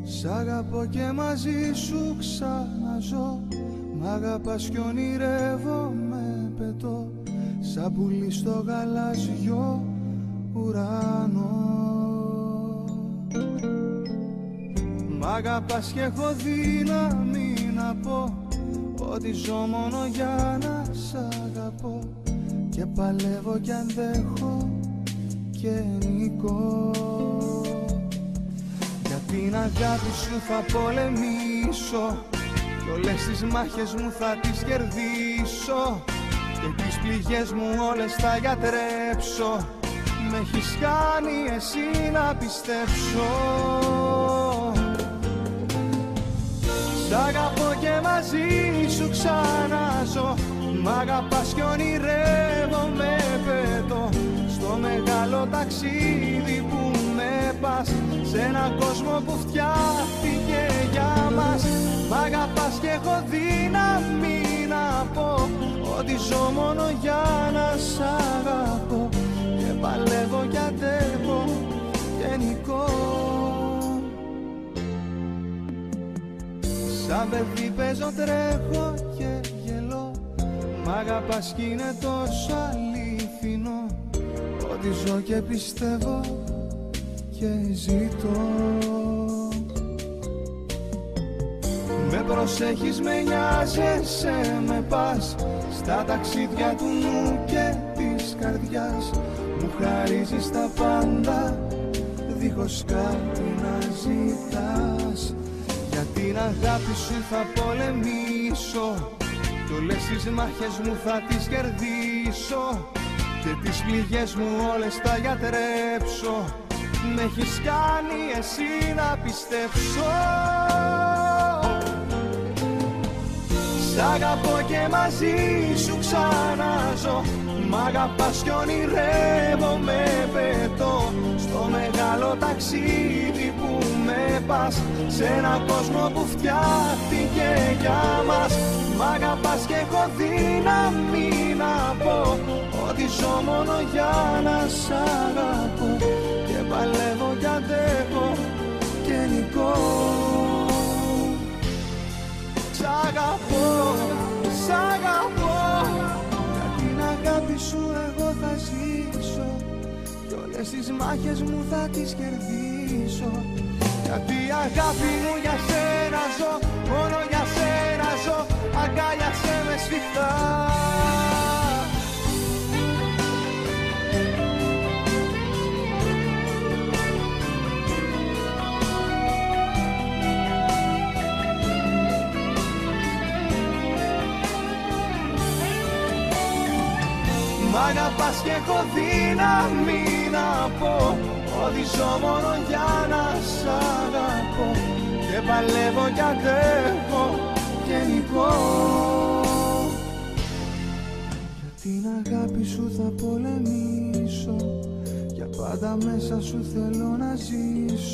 Σ' αγαπώ και μαζί σου ξαναζώ. Μ' αγαπάς κι ονειρεύομαι, πετώ σαν πουλί στο γαλάζιο ουρανό. Μ' αγαπάς κι έχω δύναμη να πω ότι ζω μόνο για να σ' αγαπώ. Και παλεύω κι αντέχω και νικώ. Για την αγάπη σου θα πολεμήσω κι όλες τις μάχες μου θα τις κερδίσω. Και τις πληγές μου όλες θα γιατρέψω. Με έχεις κάνει εσύ να πιστέψω. Σ' αγαπώ και μαζί σου ξαναζώ. Μ' αγαπάς κι ονειρεύομαι, πετώ στο μεγάλο ταξίδι που με πας. Σε έναν κόσμο που φτιάχτηκε για μας. Μ' αγαπάς κι έχω δύναμη να πω ότι ζω μόνο για να σ' αγαπώ. Και παλεύω κι αντέχω και νικώ. Σαν παιδί παίζω, τρέχω και γελώ. Μ' αγαπάς κι είναι τόσο αληθινό ότι ζω και πιστεύω και ζητώ. Με προσέχεις, με νοιάζεσαι, με πας στα ταξίδια του νου και της καρδιάς. Μου χαρίζεις τα πάντα δίχως κάτι να ζητάς. Για την αγάπη σου θα πολεμήσω κι όλες τις μάχες μου θα τις κερδίσω. Και τις πληγές μου όλες θα γιατρέψω. Με έχεις κάνει εσύ να πιστέψω. Σ' αγαπώ και μαζί σου ξαναζώ. Μ' αγαπάς κι ονειρεύομαι, πετώ στο μεγάλο ταξίδι που με πας. Σε έναν κόσμο που φτιάχτηκε για μας. Μ' αγαπάς κι έχω δύναμη να πω ότι ζω μόνο για να σ' αγαπώ. Και παλεύω κι αντέχω και νικώ. Σ' αγαπώ, σ' αγαπώ. Για την αγάπη σου εγώ θα ζήσω. Κι όλες τις μάχες μου θα τις κερδίσω. Γιατί αγάπη μου για σένα ζω. Μόνο για σένα ζω. Αγκάλιασέ με σφιχτά. Μ' αγαπάς και έχω δύναμη να πω ότι ζω μόνο για να σ' αγαπώ. Και παλεύω κι αντέχω και νικώ. Για την αγάπη σου θα πολεμήσω. Για πάντα μέσα σου θέλω να ζήσω.